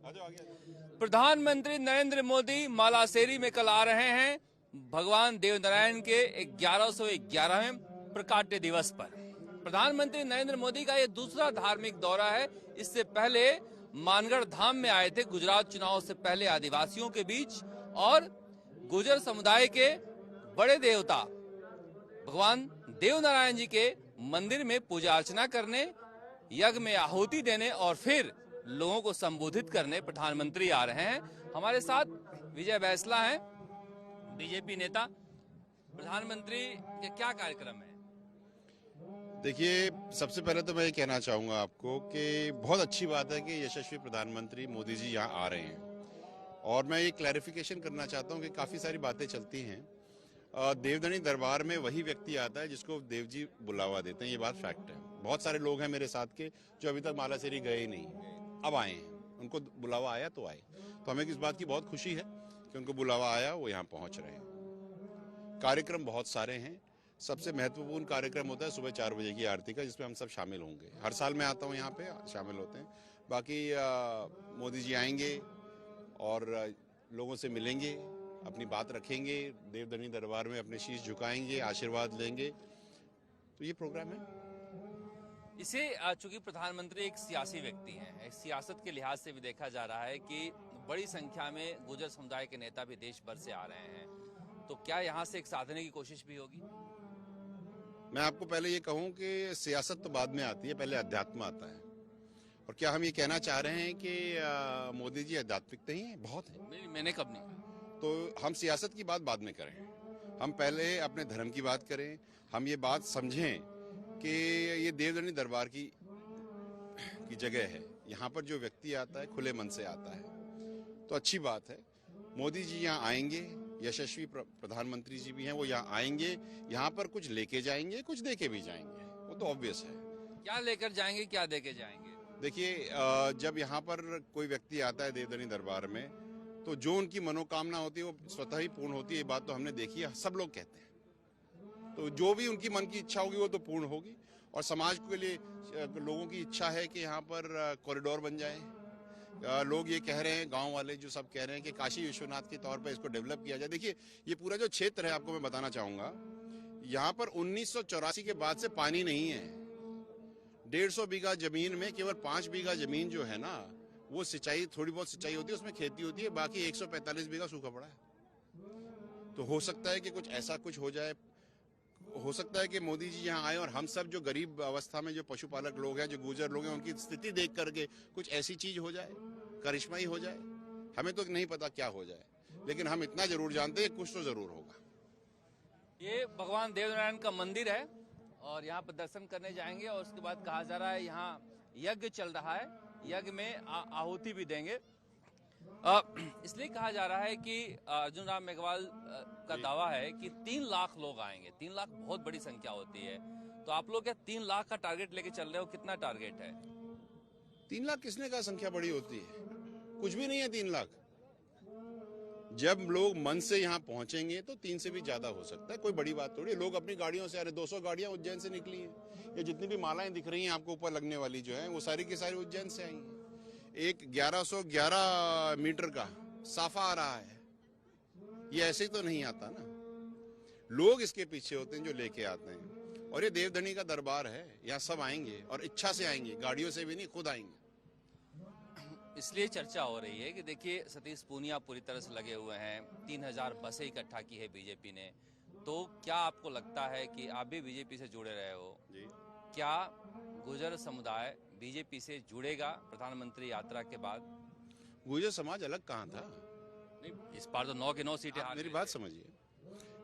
प्रधानमंत्री नरेंद्र मोदी मालासेरी में कल आ रहे हैं भगवान देवनारायण के 1111वें प्रकाट्य दिवस पर। प्रधानमंत्री नरेंद्र मोदी का यह दूसरा धार्मिक दौरा है। इससे पहले मानगढ़ धाम में आए थे गुजरात चुनाव से पहले आदिवासियों के बीच और गुर्जर समुदाय के बड़े देवता भगवान देवनारायण जी के मंदिर में पूजा अर्चना करने, यज्ञ में आहुति देने और फिर लोगों को संबोधित करने प्रधानमंत्री आ रहे हैं। हमारे साथ विजय बैंसला हैं, बीजेपी नेता। प्रधानमंत्री के क्या कार्यक्रम है? देखिए, सबसे पहले तो मैं ये कहना चाहूँगा आपको कि बहुत अच्छी बात है कि यशस्वी प्रधानमंत्री मोदी जी यहाँ आ रहे हैं। और मैं ये क्लैरिफिकेशन करना चाहता हूँ कि काफ़ी सारी बातें चलती हैं। देवधनी दरबार में वही व्यक्ति आता है जिसको देव जी बुलावा देते हैं, ये बात फैक्ट है। बहुत सारे लोग हैं मेरे साथ के जो अभी तक मालासेरी गए ही नहीं, अब आए हैं। उनको बुलावा आया तो आए, तो हमें इस बात की बहुत खुशी है कि उनको बुलावा आया, वो यहाँ पहुँच रहे हैं। कार्यक्रम बहुत सारे हैं। सबसे महत्वपूर्ण कार्यक्रम होता है सुबह 4 बजे की आरती का, जिसमें हम सब शामिल होंगे। हर साल मैं आता हूँ यहाँ पे, शामिल होते हैं। बाकी मोदी जी आएंगे और लोगों से मिलेंगे, अपनी बात रखेंगे, देवधनी दरबार में अपने शीश झुकाएंगे, आशीर्वाद लेंगे। तो ये प्रोग्राम है। इसे चूंकि प्रधानमंत्री एक सियासी व्यक्ति हैं, सियासत के लिहाज से भी देखा जा रहा है कि बड़ी संख्या में गुर्जर समुदाय के नेता भी देश भर से आ रहे हैं, तो क्या यहाँ से एक साधने की कोशिश भी होगी? मैं आपको पहले ये कहूँ कि सियासत तो बाद में आती है, पहले अध्यात्म आता है। और क्या हम ये कहना चाह रहे हैं कि मोदी जी आध्यात्मिक नहीं है? बहुत है। नहीं, मैंने कब नहीं। तो हम सियासत की बात बाद में करें, हम पहले अपने धर्म की बात करें। हम ये बात समझें कि ये देवधनी दरबार की जगह है। यहाँ पर जो व्यक्ति आता है खुले मन से आता है, तो अच्छी बात है। मोदी जी यहाँ आएंगे, यशस्वी प्रधानमंत्री जी भी हैं, वो यहाँ आएंगे, यहाँ पर कुछ लेके जाएंगे, कुछ देके भी जाएंगे, वो तो ऑब्वियस है। क्या लेकर जाएंगे, क्या देके जाएंगे? देखिए, जब यहाँ पर कोई व्यक्ति आता है देवधनी दरबार में, तो जो उनकी मनोकामना होती है वो स्वतः ही पूर्ण होती है। ये बात तो हमने देखी है, सब लोग कहते हैं। तो जो भी उनकी मन की इच्छा होगी वो तो पूर्ण होगी। और समाज के लिए लोगों की इच्छा है कि यहाँ पर कॉरिडोर बन जाए। लोग ये कह रहे हैं, गांव वाले जो सब कह रहे हैं कि काशी विश्वनाथ के तौर पर इसको डेवलप किया जाए। देखिए, ये पूरा जो क्षेत्र है, आपको मैं बताना चाहूँगा, यहाँ पर 1984 के बाद से पानी नहीं है। 150 बीघा जमीन में केवल 5 बीघा जमीन जो है ना, वो सिंचाई, थोड़ी बहुत सिंचाई होती है, उसमें खेती होती है। बाकी 145 बीघा सूखा पड़ा है। तो हो सकता है कि कुछ ऐसा कुछ हो जाए। हो सकता है कि मोदी जी यहाँ आए और हम सब जो गरीब अवस्था में जो पशुपालक लोग हैं, जो गुर्जर लोग हैं, उनकी स्थिति देख करके कुछ ऐसी चीज हो जाए, करिश्मा ही हो जाए। हमें तो नहीं पता क्या हो जाए, लेकिन हम इतना जरूर जानते हैं कुछ तो जरूर होगा। ये भगवान देवनारायण का मंदिर है और यहाँ पर दर्शन करने जाएंगे और उसके बाद कहा जा रहा है यहाँ यज्ञ चल रहा है, यज्ञ में आहुति भी देंगे। इसलिए कहा जा रहा है कि अर्जुन राम मेघवाल का दावा है कि 3 लाख लोग आएंगे। 3 लाख बहुत बड़ी संख्या होती है, तो आप लोग क्या 3 लाख का टारगेट लेके चल रहे हो? कितना टारगेट है? 3 लाख किसने कहा संख्या बड़ी होती है? कुछ भी नहीं है 3 लाख। जब लोग मन से यहाँ पहुंचेंगे तो 3 से भी ज्यादा हो सकता है, कोई बड़ी बात थोड़ी। लोग अपनी गाड़ियों से, अरे 200 गाड़ियां उज्जैन से निकली हैं। ये जितनी भी मालाएं दिख रही हैं आपको ऊपर लगने वाली जो है, वो सारी की सारी उज्जैन से आई हैं। एक 1111 मीटर का साफा आ रहा है, ये ऐसे ही तो नहीं आता ना। लोग इसके पीछे होते हैं जो लेके आते हैं। और ये देवधनी का दरबार है, यहाँ सब आएंगे और इच्छा से आएंगे, गाड़ियों से भी नहीं, खुद आएंगे। इसलिए चर्चा हो रही है कि देखिए सतीश पूनिया पूरी तरह से लगे हुए हैं। 3000 बसें इकट्ठा की है बीजेपी ने। तो क्या आपको लगता है कि आप भी बीजेपी से जुड़े रहे हो जी, क्या गुर्जर समुदाय बीजेपी से जुड़ेगा प्रधानमंत्री यात्रा के बाद? गुर्जर समाज अलग कहाँ था? नहीं, इस बार तो 9 की 9 सीटें। मेरी बात समझिए,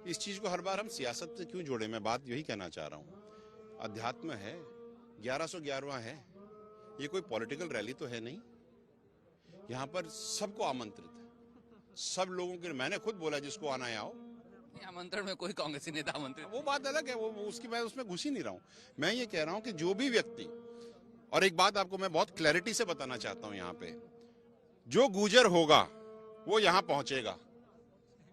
इस चीज को हर बार हम सियासत से क्यों जोड़े? मैं बात यही कहना चाह रहा हूँ। अध्यात्म है, 1111वां है, ये कोई पॉलिटिकल रैली तो है नहीं। यहाँ पर सबको आमंत्रित है, सब लोगों के। मैंने खुद बोला जिसको आना है आओ। आमंत्रण में कोई कांग्रेसी नेता आमंत्रित, वो बात अलग है, वो उसकी मैं उसमें घुस ही नहीं रहा हूँ। मैं ये कह रहा हूँ कि जो भी व्यक्ति, और एक बात आपको मैं बहुत क्लैरिटी से बताना चाहता हूँ, यहाँ पे जो गुर्जर होगा वो यहाँ पहुंचेगा,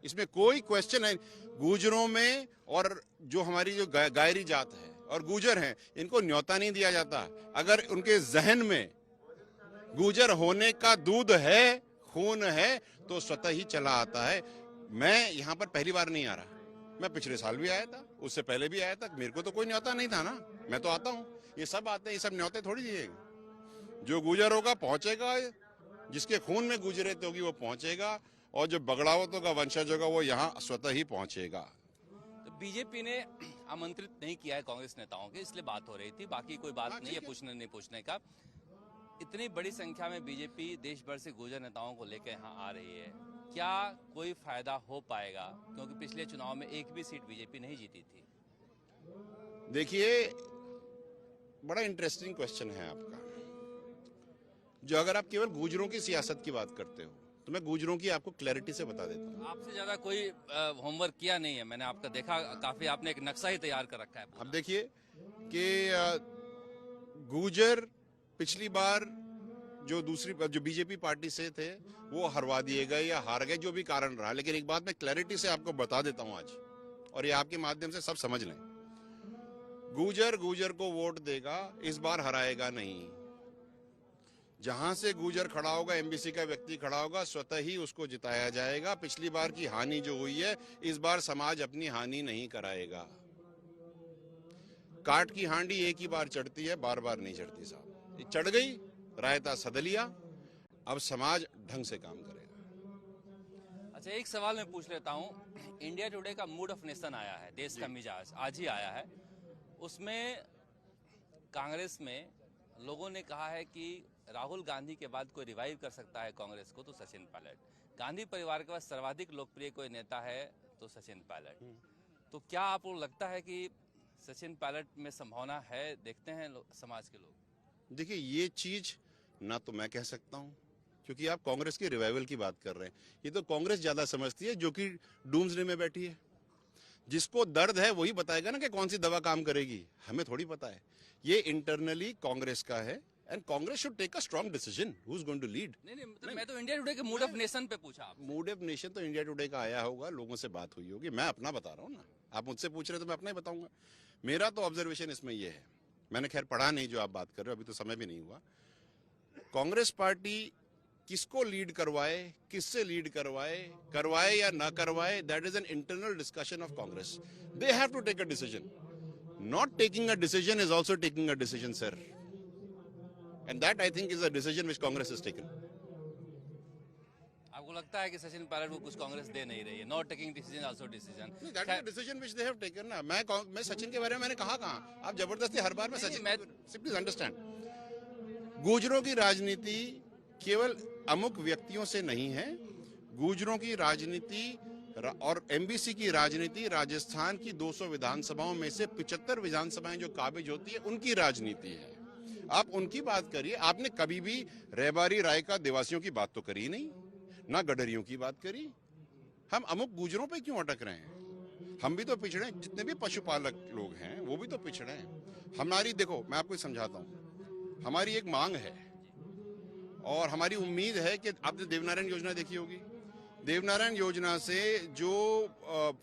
इसमें कोई क्वेश्चन है। गुर्जरों में और जो हमारी जो गायरी जात है और गुर्जर हैं, इनको न्योता नहीं दिया जाता। अगर उनके जहन में गुजर होने का दूध है, खून है, तो स्वतः ही चला आता है। मैं यहाँ पर पहली बार नहीं आ रहा, मैं पिछले साल भी आया था, उससे पहले भी आया था। मेरे को तो कोई न्योता नहीं था ना, मैं तो आता हूँ। ये सब आते हैं, ये सब न्योते थोड़ी दिएगा। जो गुजर होगा पहुंचेगा, जिसके खून में गुजरेत होगी वो पहुंचेगा, और जो बगड़ावतों का वंशज होगा वो यहाँ स्वतः ही पहुंचेगा। तो बीजेपी ने आमंत्रित नहीं किया है कांग्रेस नेताओं के, इसलिए बात हो रही थी, बाकी कोई बात नहीं है पूछने नहीं पूछने का। इतनी बड़ी संख्या में बीजेपी देश भर से गुजर नेताओं को लेकर यहाँ आ रही है, क्या कोई फायदा हो पाएगा? क्योंकि पिछले चुनाव में एक भी सीट बीजेपी नहीं जीती थी। देखिए, बड़ा इंटरेस्टिंग क्वेश्चन है आपका। जो अगर आप केवल गुजरों की सियासत की बात करते हो, तो मैं गुजरों की आपको क्लैरिटी से बता देता हूँ। आपसे ज्यादा कोई होमवर्क किया नहीं है, मैंने आपका देखा, काफी आपने एक नक्शा ही तैयार कर रखा है पूरा। अब देखिए कि गुजर पिछली बार जो बीजेपी पार्टी से थे वो हरवा दिए गए या हार गए, जो भी कारण रहा। लेकिन एक बात मैं क्लैरिटी से आपको बता देता हूं आज, और ये आपके माध्यम से सब समझ लें। गुजर को वोट देगा, इस बार हराएगा नहीं। जहां से गुजर खड़ा होगा, एमबीसी का व्यक्ति खड़ा होगा, स्वतः ही उसको जिताया जाएगा। पिछली बार की हानि जो हुई है, इस बार समाज अपनी हानि नहीं कराएगा। काट की हांडी एक ही बार चढ़ती है, बार बार नहीं चढ़ती साहब। चढ़ गई, रायता सद लिया, अब समाज ढंग से काम करेगा। अच्छा, एक सवाल मैं पूछ लेता हूँ। इंडिया टुडे का मूड ऑफ नेशन आया है, देश का मिजाज आज ही आया है। उसमें कांग्रेस में लोगों ने कहा है कि राहुल गांधी के बाद कोई रिवाइव कर सकता है कांग्रेस को तो सचिन पायलट। गांधी परिवार के बाद सर्वाधिक लोकप्रिय कोई नेता है तो सचिन पायलट। तो क्या आपको लगता है कि सचिन पायलट में संभावना है? देखते हैं समाज के लोग। देखिए, ये चीज ना तो मैं कह सकता हूं, क्योंकि आप कांग्रेस की रिवाइवल की बात कर रहे हैं। ये तो कांग्रेस ज्यादा समझती है, जो कि डूम्सडे में बैठी है। जिसको दर्द है वही बताएगा ना कि कौन सी दवा काम करेगी, हमें थोड़ी पता है। ये इंटरनली कांग्रेस का है, and Congress should take a strong decision who is going to lead. नहीं, मतलब मैं तो इंडिया टुडे के मूड ऑफ नेशन पे पूछा। मूड ऑफ नेशन तो इंडिया टुडे का आया होगा, लोगों से बात हुई होगी। मैं अपना बता रहा हूँ ना, आप मुझसे पूछ रहे तो मैं अपना ही बताऊंगा। मेरा तो ऑब्जर्वेशन इसमें यह है, मैंने खैर पढ़ा नहीं जो आप बात कर रहे हो, अभी तो समय भी नहीं हुआ। कांग्रेस पार्टी किसको लीड करवाए, किससे लीड करवाए या ना करवाए, that is an internal discussion of Congress. They have to take a decision. Not taking a decision is also taking a decision, sir, and that I think is a decision which Congress has taken. आपको लगता है कि सचिन पायलट को कुछ कांग्रेस दे नहीं रही है? Not taking decision also decision. That is the decision which they have taken ना। मैं सचिन के बारे में मैंने कहा कहां? आप जबरदस्ती हर बार में सचिन, प्लीज अंडरस्टैंड। गुजरों की राजनीति केवल अमुक व्यक्तियों से नहीं है। गुजरों की राजनीति और एमबीसी की राजनीति राजस्थान की 200 विधानसभाओं में से 75 विधानसभाएं जो काबिज होती है उनकी राजनीति है। आप उनकी बात करिए। आपने कभी भी रेबारी रायका देवासियों की बात तो करी नहीं, ना गडरियों की बात करी। हम अमुक गुजरों पे क्यों अटक रहे हैं? हम भी तो पिछड़े हैं, जितने भी पशुपालक लोग हैं वो भी तो पिछड़े हैं। हमारी, देखो मैं आपको समझाता हूँ, हमारी एक मांग है और हमारी उम्मीद है कि आपने देवनारायण योजना देखी होगी। देवनारायण योजना से जो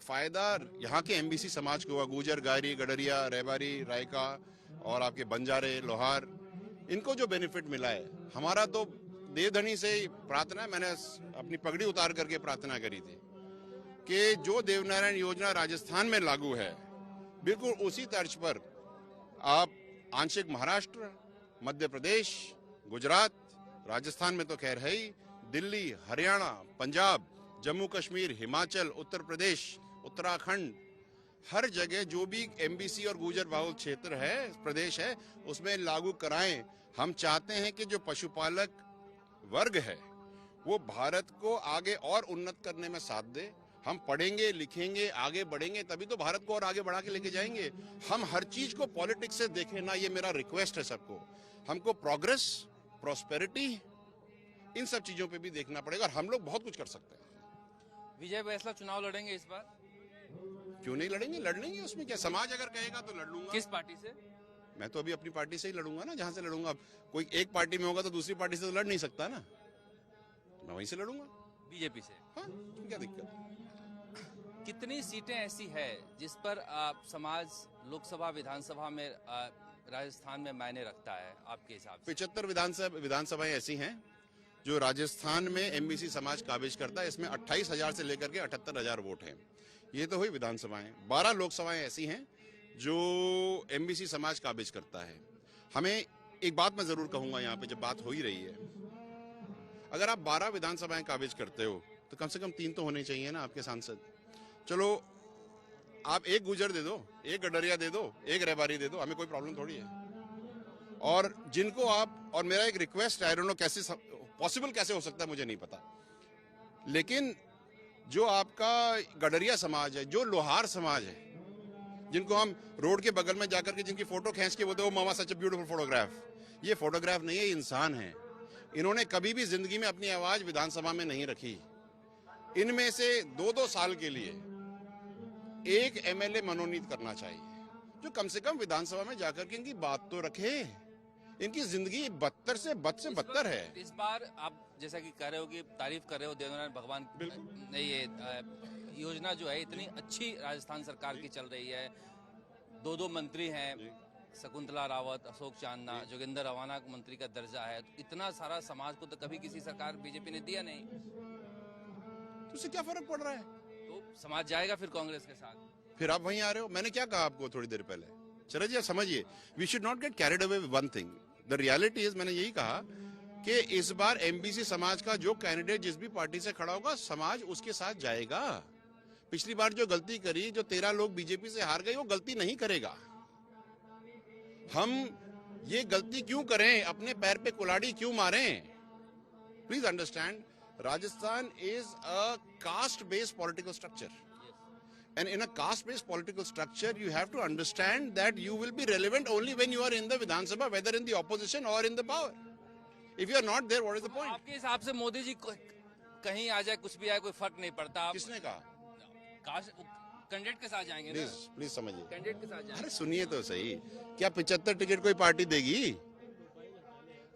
फायदा यहाँ के एमबीसी समाज को हुआ, गुजर, गारी, गडरिया, रेबारी, रायका और आपके बंजारे, लोहार, इनको जो बेनिफिट मिला है, हमारा तो देवधनी से प्रार्थना, मैंने अपनी पगड़ी उतार करके प्रार्थना करी थी कि जो देवनारायण योजना राजस्थान में लागू है, बिल्कुल उसी तर्ज पर आप आंशिक महाराष्ट्र, मध्य प्रदेश, गुजरात, राजस्थान में तो खैर है ही, दिल्ली, हरियाणा, पंजाब, जम्मू कश्मीर, हिमाचल, उत्तर प्रदेश, उत्तराखंड, हर जगह जो भी एमबीसी और गुजर बहुल क्षेत्र है, प्रदेश है, उसमें लागू कराएं। हम चाहते हैं कि जो पशुपालक वर्ग है वो भारत को आगे और उन्नत करने में साथ दे। हम पढ़ेंगे, लिखेंगे, आगे बढ़ेंगे, तभी तो भारत को और आगे बढ़ा के लेके जाएंगे। हम हर चीज को पॉलिटिक्स से देखें ना, ये मेरा रिक्वेस्ट है सबको। हमको प्रोग्रेस, प्रॉस्पेरिटी, इन सब चीजों पे भी देखना पड़ेगा और हम लोग बहुत कुछ कर सकते हैं। विजय बैसला चुनाव लड़ेंगे इस बार? क्यों नहीं लड़ेंगे? लड़ लेंगे, उसमें क्या। समाज अगर कहेगा तो लड़ लूंगा। किस पार्टी से? मैं तो अभी अपनी पार्टी से ही लड़ूंगा ना, जहां से लड़ूंगा। अब कोई एक पार्टी में होगा तो दूसरी पार्टी से तो लड़ नहीं सकता ना, मैं वहीं से लड़ूंगा। बीजेपी से? हाँ, क्या दिक्कत? कितनी सीटें ऐसी है जिस पर समाज लोकसभा, विधानसभा में राजस्थान में मायने रखता है आपके हिसाब से? 75 विधानसभाएं ऐसी हैं जो राजस्थान में एमबीसी समाज काबिज करता है। इसमें 28,000 से लेकर के 78,000 वोट हैं। ये तो हुई विधानसभाएं। 12 लोकसभाएं ऐसी हैं जो एमबीसी समाज काबिज करता है। हमें एक बात मैं जरूर कहूंगा यहाँ पे, जब बात हो ही रही है, अगर आप 12 विधानसभाएं काबिज करते हो तो कम से कम 3 तो होने चाहिए ना आपके सांसद। चलो आप एक गुजर दे दो, एक गडरिया दे दो, एक रेबारी दे दो, हमें कोई प्रॉब्लम थोड़ी है। और जिनको आप, और मेरा एक रिक्वेस्ट है, आई डोंट नो कैसे पॉसिबल कैसे हो सकता है मुझे नहीं पता, लेकिन जो आपका गडरिया समाज है, जो लोहार समाज है, जिनको हम रोड के बगल में जाकर के जिनकी फोटो खींच के बोलते हो मामा सच ए ब्यूटीफुल फोटोग्राफ, ये फोटोग्राफ नहीं है, इंसान है। इन्होंने कभी भी जिंदगी में अपनी आवाज विधानसभा में नहीं रखी। इनमें से 2-2 साल के लिए एक एमएलए मनोनीत करना चाहिए जो कम से कम विधानसभा में जाकर के इनकी बात तो रखे। इनकी जिंदगी बदतर से बदतर है। इस बार आप जैसा कि कह रहे हो कि तारीफ कर रहे हो देवेंद्र भगवान, ये योजना जो है इतनी अच्छी राजस्थान सरकार की चल रही है। 2 मंत्री हैं, शकुंतला रावत, अशोक चांदना, जोगिंदर रवाना मंत्री का दर्जा है। इतना सारा समाज को तो कभी किसी सरकार बीजेपी ने दिया नहीं, तो उससे क्या फर्क पड़ रहा है? तो समाज जाएगा फिर कांग्रेस के साथ। फिर आप वहीं आ रहे हो। मैंने क्या कहा आपको थोड़ी देर पहले, चलो जी समझिए, we should not get carried away with one thing. The reality is, मैंने यही कहा कि इस बार एमबीसी समाज का जो कैंडिडेट जिस भी पार्टी से खड़ा होगा, समाज उसके साथ जाएगा। पिछली बार जो गलती करी, जो 13 लोग बीजेपी से हार गए, वो गलती नहीं करेगा। हम ये गलती क्यों करें, अपने पैर पे कुल्हाड़ी क्यों मारें? Please understand, Rajasthan is a caste-based political structure. And in a caste-based political structure, you have to understand that you will be relevant only when you are in the Vidhan Sabha, whether in the opposition or in the power. If you are not there, what is the point? आपके हिसाब से मोदी जी कहीं आ जाए, कुछ भी आए, कोई फर्क नहीं पड़ता? किसने कहा? कैंडिडेट के साथ जाएंगे ना? प्लीज समझिए, कैंडिडेट के साथ जाएंगे। अरे सुनिए तो सही, क्या 75 टिकट कोई पार्टी देगी?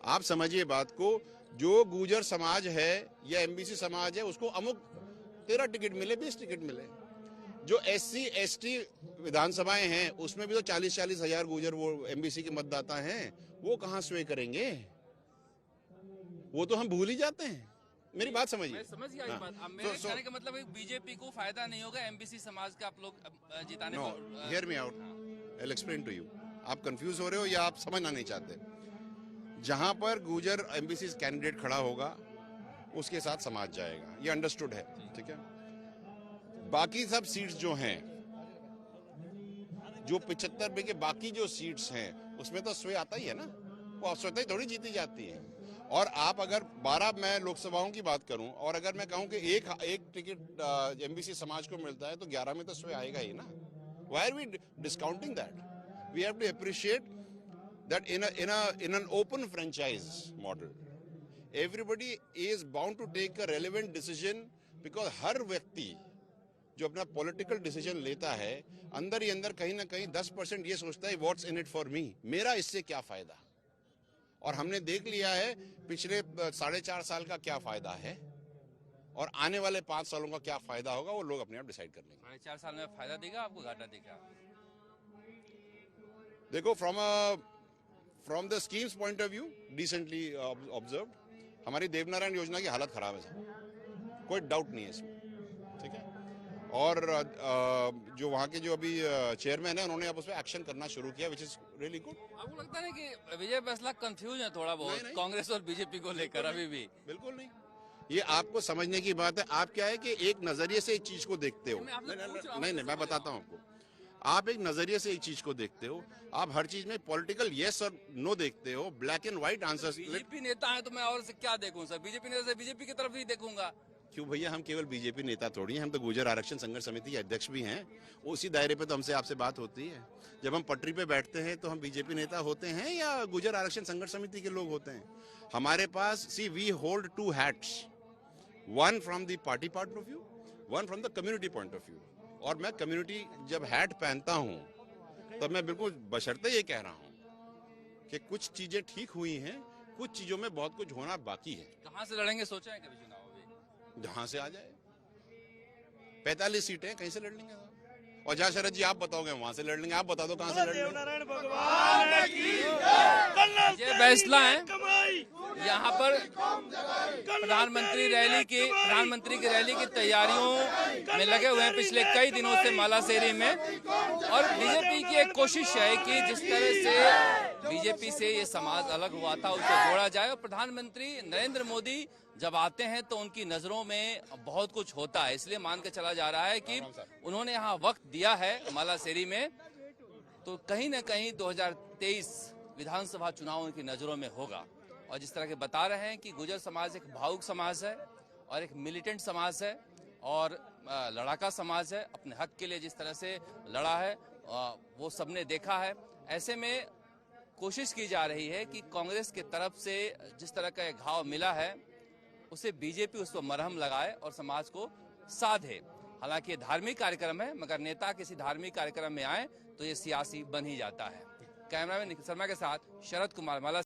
आप समझिए बात को। जो गुर्जर समाज है या एमबीसी समाज है, उसको अमुक 13 टिकट मिले, 20 टिकट मिले। जो एससी एसटी विधानसभाएं हैं, उसमें भी तो 40-40 हजार गुर्जर वो एमबीसी के मतदाता हैं। वो कहां स्वे करेंगे? वो तो हम भूल ही जाते हैं। मेरी बात समझिए। मैं समझ गया ये बात। अब मेरे कहने का मतलब है बीजेपी को फायदा नहीं होगा एमबीसी समाज का आप लोग जिताने no, hear me out, I will explain to you. आप कंफ्यूज हो रहे हो या आप समझना नहीं चाहते। जहां पर गुर्जर एमबीसी कैंडिडेट खड़ा होगा, उसके साथ समाज जाएगा, ये अंडरस्टूड है, ठीक है। बाकी सब सीट्स जो हैं, जो 75 में के बाकी जो सीट्स हैं, उसमें तो स्वयं आता ही है ना, वो स्वतः ही थोड़ी जीती जाती है। और आप अगर 12 मैं लोकसभाओं की बात करूं, और अगर मैं कहूं कि एक टिकट एमबीसी समाज को मिलता है, तो 11 में तो स्वयं आएगा ही ना। Why are we discounting that? We have to appreciate that in an open franchise model, everybody is bound to take a relevant decision, because हर व्यक्ति जो अपना पॉलिटिकल डिसीजन लेता है, अंदर ही अंदर कहीं ना कहीं 10% ये सोचता है, what's in it for me, मेरा इससे क्या फायदा। और हमने देख लिया है पिछले 4.5 साल का क्या फायदा है, और आने वाले 5 सालों का क्या फायदा होगा, वो लोग अपने आप डिसाइड कर लेंगे। 4.5 साल में फायदा देगा आपको, घाटा देगा? देखो, from the schemes point of view, decently observed, हमारी देवनारायण योजना की हालत खराब है, कोई डाउट नहीं है इसमें, ठीक है। और जो वहाँ के जो अभी चेयरमैन है, उन्होंने अब उस पर एक्शन करना शुरू किया, विच इज रियली गुड। आपको लगता है कि विजय बैसला कंफ्यूज है थोड़ा बहुत कांग्रेस और बीजेपी को लेकर अभी भी? बिल्कुल नहीं, ये आपको समझने की बात है। आप क्या है कि एक नजरिए से एक चीज को देखते हो। नहीं, मैं बताता हूँ आपको। आप एक नजरिए से एक चीज को देखते हो, आप हर चीज में पॉलिटिकल यस और नो देखते हो, black and white answer. BJP नेता है तो मैं और से क्या देखूं सर? बीजेपी नेता से बीजेपी की तरफ ही देखूंगा। क्यों भैया, हम केवल बीजेपी नेता थोड़ी हैं, हम तो गुर्जर आरक्षण संघर्ष समिति के अध्यक्ष भी हैं। उसी दायरे पे तो हमसे आपसे बात होती है। जब हम पटरी पे बैठते हैं तो हम बीजेपी नेता होते हैं या गुर्जर आरक्षण संघर्ष समिति के लोग होते हैं? हमारे पास, see, we hold 2 hats, one from the party point of view, one from the community point of view. और मैं कम्युनिटी जब हैट पहनता हूं, तब मैं बिल्कुल बशर्ते ये कह रहा हूं कि कुछ चीजें ठीक हुई हैं, कुछ चीजों में बहुत कुछ होना बाकी है। कहां से लड़ेंगे, सोचा है कभी चुनाव? जहां से आ जाए, 45 सीटें कहीं से लड़ लेंगे। और जहाँ शरद जी आप बताओगे वहां से लड़ लेंगे। आप बता दो कहाँ से लड़ लेंगे। देवनारायण भगवान की ये फैसला है। यहाँ पर प्रधानमंत्री की रैली की तैयारियों में लगे हुए हैं पिछले कई दिनों से मालाशेरी में। और बीजेपी की एक कोशिश है कि जिस तरह से बीजेपी से ये समाज अलग हुआ था उसे जोड़ा जाए। और प्रधानमंत्री नरेंद्र मोदी जब आते हैं तो उनकी नजरों में बहुत कुछ होता है, इसलिए मान के चला जा रहा है कि उन्होंने यहाँ वक्त दिया है मालाशेरी में, तो कहीं न कहीं 2023 विधानसभा चुनाव उनकी नजरों में होगा। और जिस तरह के बता रहे हैं कि गुर्जर समाज एक भावुक समाज है और एक मिलिटेंट समाज है और लड़ाका समाज है। अपने हक के लिए जिस तरह से लड़ा है वो सबने देखा है। ऐसे में कोशिश की जा रही है कि कांग्रेस की तरफ से जिस तरह का घाव मिला है उसे बीजेपी उस पर मरहम लगाए और समाज को साधे। हालांकि ये धार्मिक कार्यक्रम है, मगर नेता किसी धार्मिक कार्यक्रम में आए तो ये सियासी बन ही जाता है। कैमरामैन निखिल शर्मा के साथ शरद कुमार माला।